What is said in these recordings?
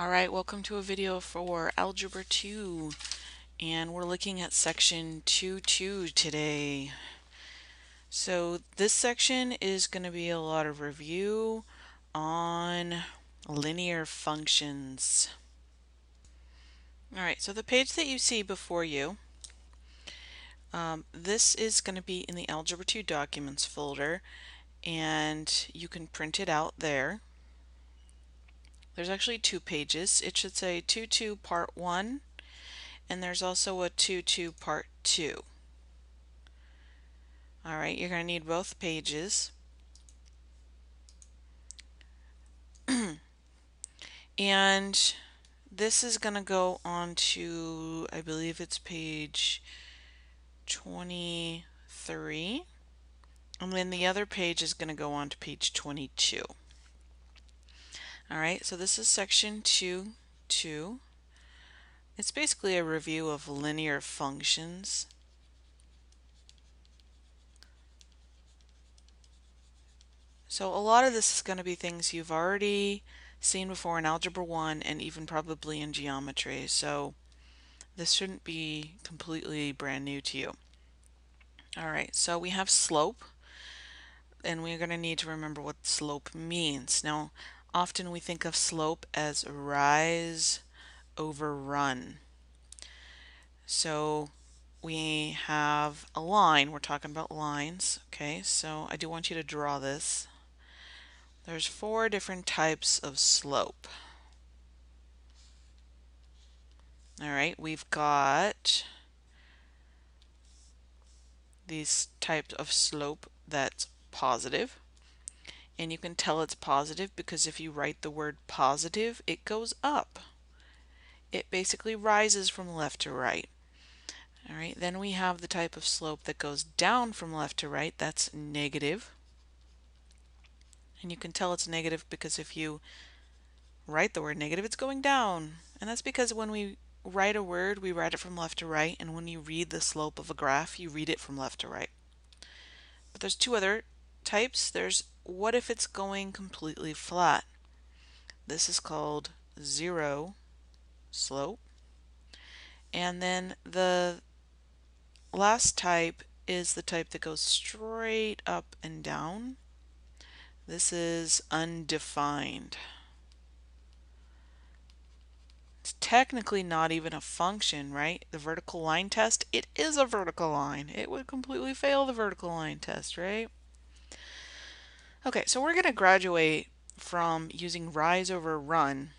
Alright, welcome to a video for Algebra 2, and we're looking at section 2.2 today. So this section is going to be a lot of review on linear functions. Alright, so the page that you see before you, this is going to be in the Algebra 2 Documents folder, and you can print it out there. There's actually two pages. It should say 2.2 Part 1, and there's also a 2.2 Part 2. Alright, you're going to need both pages. And this is going to go on to, I believe it's page 23. And then the other page is going to go on to page 22. Alright, so this is section 2.2. It's basically a review of linear functions. So a lot of this is going to be things you've already seen before in Algebra 1 and even probably in geometry. So this shouldn't be completely brand new to you. Alright, so we have slope, and we're going to need to remember what slope means. Now, often we think of slope as rise over run. So we have a line. We're talking about lines. Okay, so I do want you to draw this. There's 4 different types of slope. Alright, we've got these types of slope that's positive. And you can tell it's positive because if you write the word positive, it goes up. It basically rises from left to right. Alright, then we have the type of slope that goes down from left to right. That's negative. And you can tell it's negative because if you write the word negative, it's going down. And that's because when we write a word, we write it from left to right. And when you read the slope of a graph, you read it from left to right. But there's 2 other types. There's what if it's going completely flat? This is called zero slope. And then the last type is the type that goes straight up and down. This is undefined. It's technically not even a function, right? The vertical line test, it is a vertical line. It would completely fail the vertical line test, right? Okay, so we're going to graduate from using rise over run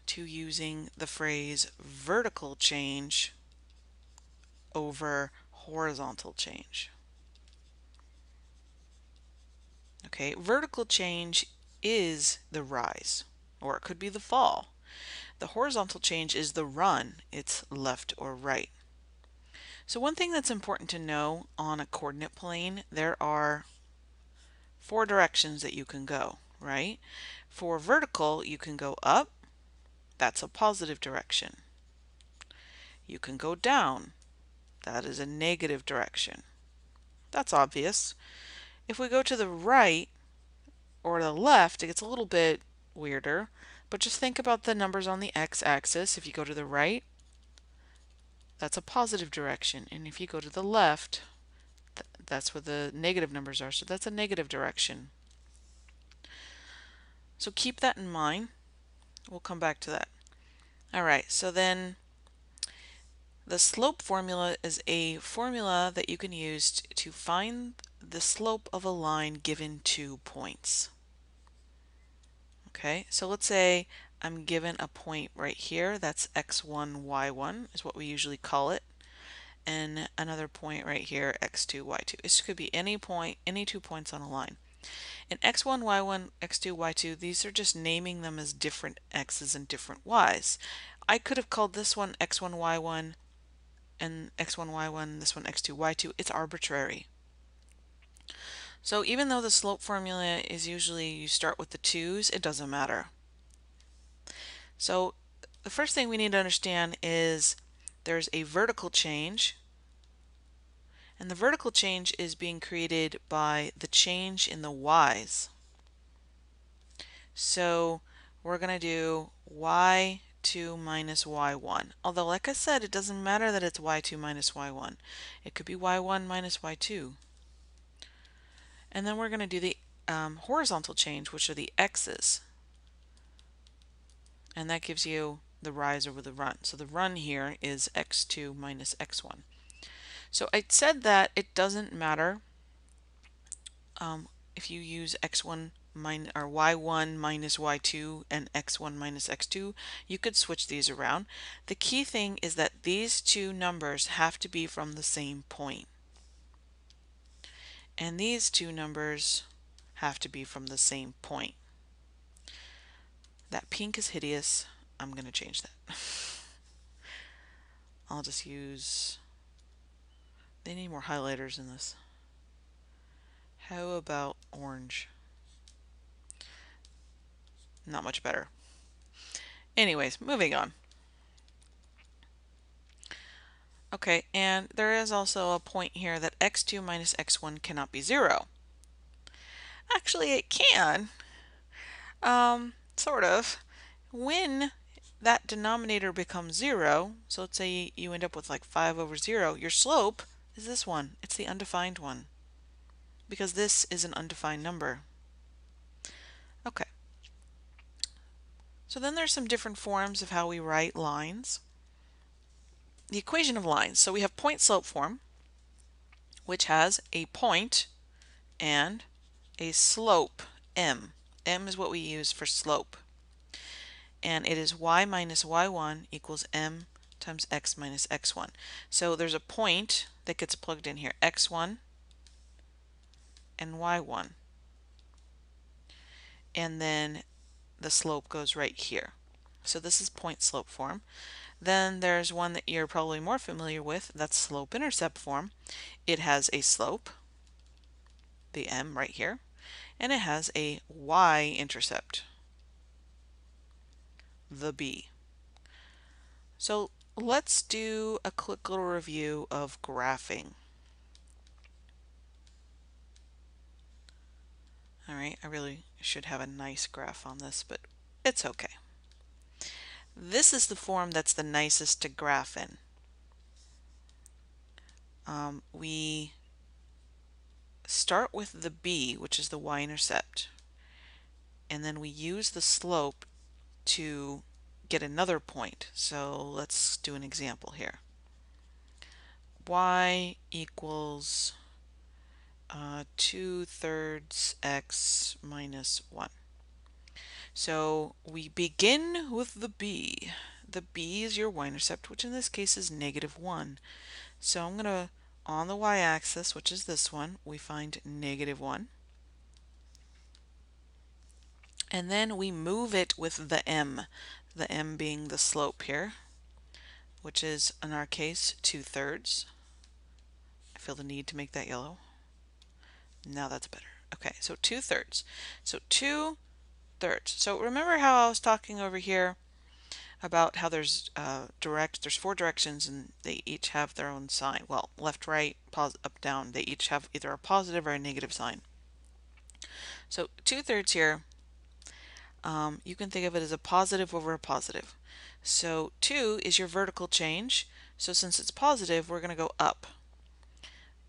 to using the phrase vertical change over horizontal change. Okay, vertical change is the rise, or it could be the fall. The horizontal change is the run, it's left or right. So one thing that's important to know on a coordinate plane, there are 4 directions that you can go, right? For vertical, you can go up, that's a positive direction. You can go down, that is a negative direction. That's obvious. If we go to the right or the left, it gets a little bit weirder, but just think about the numbers on the x-axis. If you go to the right, that's a positive direction, and if you go to the left, that's where the negative numbers are, so that's a negative direction. So keep that in mind. We'll come back to that. Alright, so then the slope formula is a formula that you can use to find the slope of a line given 2 points. Okay, so let's say I'm given a point right here, that's x1, y1 is what we usually call it, and another point right here, x2, y2. This could be any point, any 2 points on a line. And x1, y1, x2, y2, these are just naming them as different x's and different y's. I could have called this one x1, y1, and x1, y1, this one x2, y2. It's arbitrary. So even though the slope formula is usually you start with the 2's, it doesn't matter. So the first thing we need to understand is there's a vertical change, and the vertical change is being created by the change in the y's. So we're going to do y2 minus y1. Although, like I said, it doesn't matter that it's y2 minus y1. It could be y1 minus y2. And then we're going to do the horizontal change, which are the x's. And that gives you the rise over the run. So the run here is x2 minus x1. So I said that it doesn't matter if you use x1 or y1 minus y2 and x1 minus x2, you could switch these around. The key thing is that these two numbers have to be from the same point. And these two numbers have to be from the same point. That pink is hideous. I'm going to change that. I'll just use, they need more highlighters in this. How about orange? Not much better. Anyways, moving on. Okay, and there is also a point here that x2 minus x1 cannot be 0. Actually, it can. Sort of. When that denominator becomes 0, so let's say you end up with like 5 over 0, your slope is this one. It's the undefined one. Because this is an undefined number. Okay. So then there's some different forms of how we write lines. The equation of lines. So we have point-slope form, which has a point and a slope, m. M is what we use for slope. And it is y minus y1 equals m times x minus x1. So there's a point that gets plugged in here, x1 and y1. And then the slope goes right here. So this is point-slope form. Then there's one that you're probably more familiar with, that's slope-intercept form. It has a slope, the m right here, and it has a y-intercept, the b. So let's do a quick little review of graphing. Alright, I really should have a nice graph on this, but it's okay. This is the form that's the nicest to graph in. We start with the b, which is the y-intercept, and then we use the slope to get another point. So let's do an example here. Y equals 2/3 x minus 1. So we begin with the b. The b is your y-intercept, which in this case is -1. So I'm going to, on the y-axis, which is this one, we find -1. And then we move it with the m being the slope here, which is, in our case, 2/3. I feel the need to make that yellow. Now that's better. Okay, so 2/3. So 2/3. So remember how I was talking over here about how there's there's 4 directions and they each have their own sign. Well, left, right, up, down, they each have either a positive or a negative sign. So 2/3 here, you can think of it as a positive over a positive. So 2 is your vertical change. So since it's positive, we're going to go up.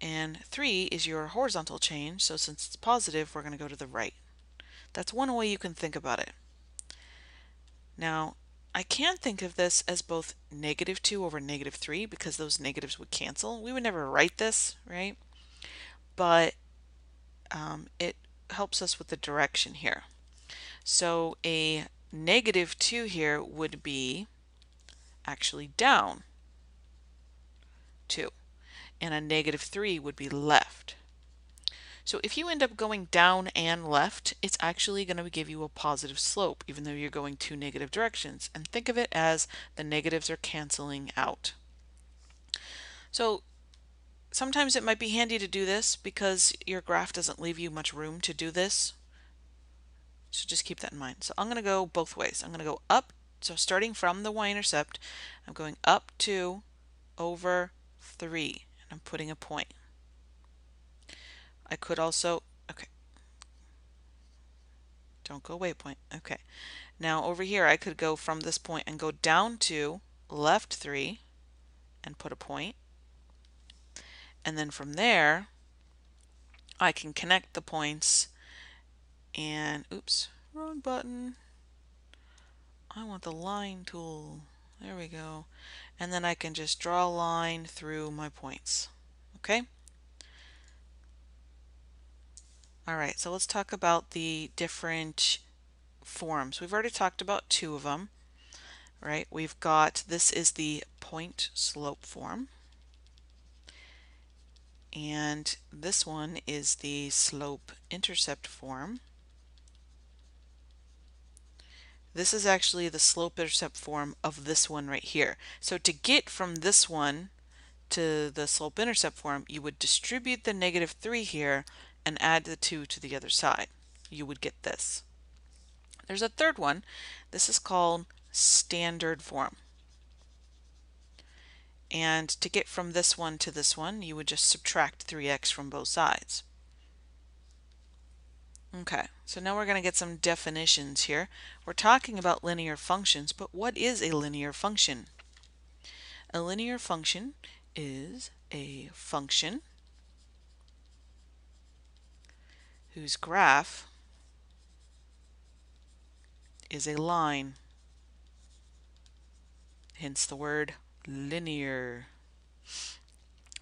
And 3 is your horizontal change. So since it's positive, we're going to go to the right. That's one way you can think about it. Now, I can think of this as both -2 over -3 because those negatives would cancel. We would never write this, right? But it helps us with the direction here. So a -2 here would be actually down 2, and a -3 would be left. So if you end up going down and left, it's actually going to give you a positive slope, even though you're going 2 negative directions. And think of it as the negatives are canceling out. So sometimes it might be handy to do this because your graph doesn't leave you much room to do this. So just keep that in mind. So I'm going to go both ways. I'm going to go up, so starting from the y-intercept, I'm going up 2 over 3, and I'm putting a point. I could also, okay, don't go away point, okay. Now over here I could go from this point and go down to left 3 and put a point. And then from there I can connect the points and, oops, wrong button. I want the line tool. There we go. And then I can just draw a line through my points. Okay? Alright, so let's talk about the different forms. We've already talked about two of them, right? We've got, this is the point slope form, and this one is the slope intercept form. This is actually the slope intercept form of this one right here. So to get from this one to the slope intercept form, you would distribute the -3 here and add the 2 to the other side. You would get this. There's a third one. This is called standard form. And to get from this one to this one, you would just subtract 3x from both sides. Okay, so now we're going to get some definitions here. We're talking about linear functions, but what is a linear function? A linear function is a function whose graph is a line, hence the word linear.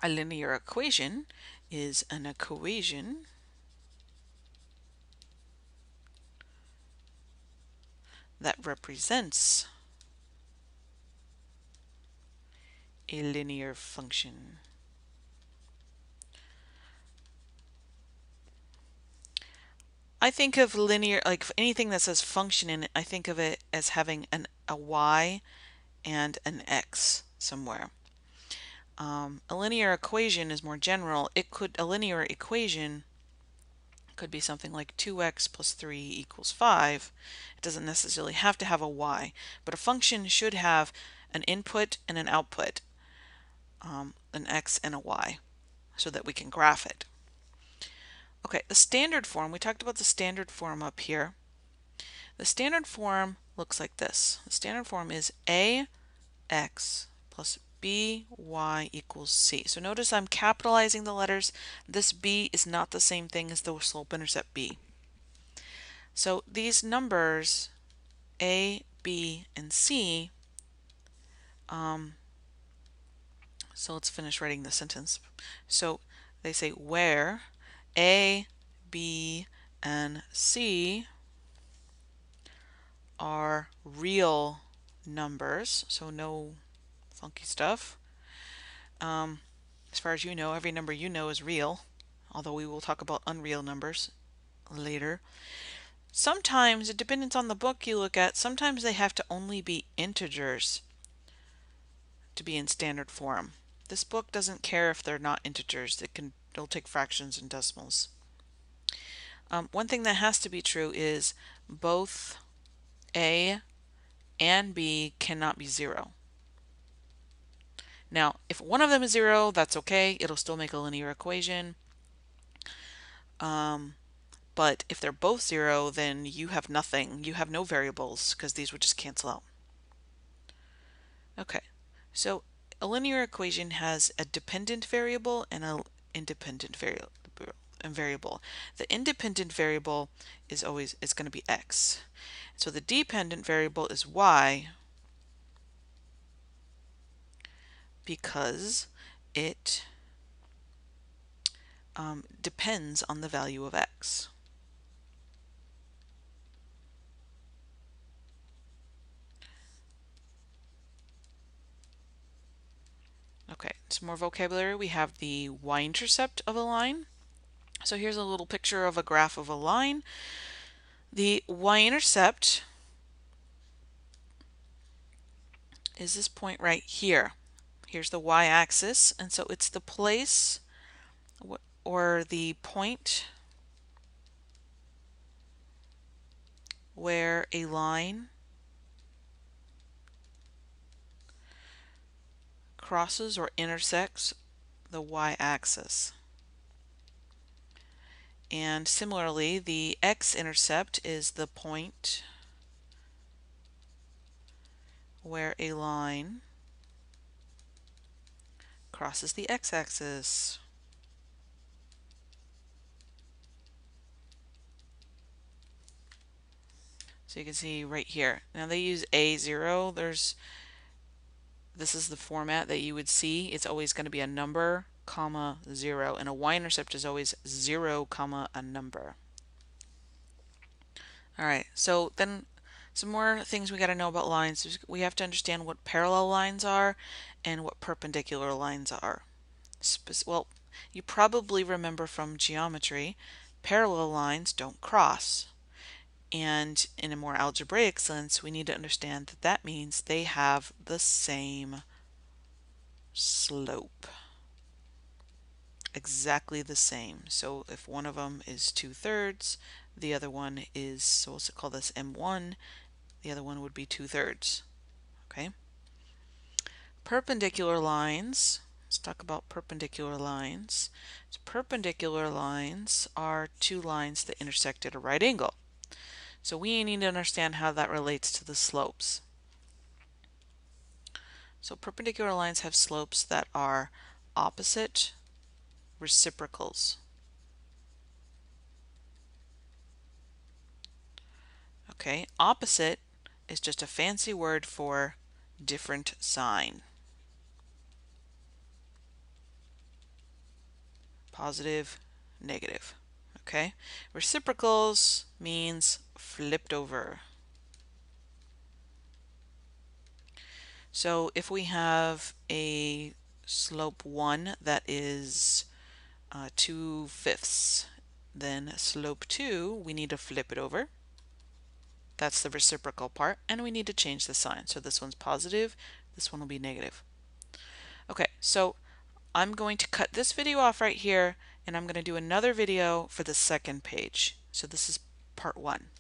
A linear equation is an equation that represents a linear function. I think of linear, like anything that says function in it, I think of it as having a y and an x somewhere. A linear equation is more general. A linear equation could be something like 2x plus 3 equals 5. It doesn't necessarily have to have a y, but a function should have an input and an output, an x and a y, so that we can graph it. Okay, the standard form, we talked about the standard form up here. The standard form looks like this. The standard form is ax plus by equals c. So notice I'm capitalizing the letters. This b is not the same thing as the slope-intercept b. So these numbers a, b, and c, so let's finish writing the sentence. So they say where a, b, and c are real numbers, so no funky stuff. As far as you know, every number you know is real, although we will talk about unreal numbers later. Sometimes, it depends on the book you look at, sometimes they have to only be integers to be in standard form. This book doesn't care if they're not integers. It'll take fractions and decimals. One thing that has to be true is both a and b cannot be 0. Now, if one of them is 0, that's okay. It'll still make a linear equation. But if they're both 0, then you have nothing. You have no variables because these would just cancel out. Okay, so a linear equation has a dependent variable and an independent variable. The independent variable is going to be x. So the dependent variable is y because it depends on the value of x. Okay, some more vocabulary. We have the y-intercept of a line. So here's a little picture of a graph of a line. The y-intercept is this point right here. Here's the y-axis, and so it's the place or the point where a line crosses or intersects the y-axis. And similarly, the x-intercept is the point where a line crosses the x-axis. So you can see right here. Now they use A0. This is the format that you would see. It's always going to be a number, comma, 0. And a y-intercept is always 0, comma, a number. All right, so then some more things we got to know about lines. We have to understand what parallel lines are and what perpendicular lines are. Well, you probably remember from geometry, parallel lines don't cross. And in a more algebraic sense, we need to understand that that means they have the same slope. Exactly the same. So if one of them is 2/3, the other one is, so we'll call this M1, the other one would be 2/3. Okay? Perpendicular lines. Let's talk about perpendicular lines. So perpendicular lines are two lines that intersect at a right angle. So we need to understand how that relates to the slopes. So perpendicular lines have slopes that are opposite reciprocals. Okay, opposite is just a fancy word for different sign. Positive, negative. Okay, reciprocals means flipped over. So if we have a slope 1 that is 2/5, then slope 2, we need to flip it over. That's the reciprocal part, and we need to change the sign. So this one's positive, this one will be negative. Okay, so I'm going to cut this video off right here, and I'm going to do another video for the second page. So this is part 1.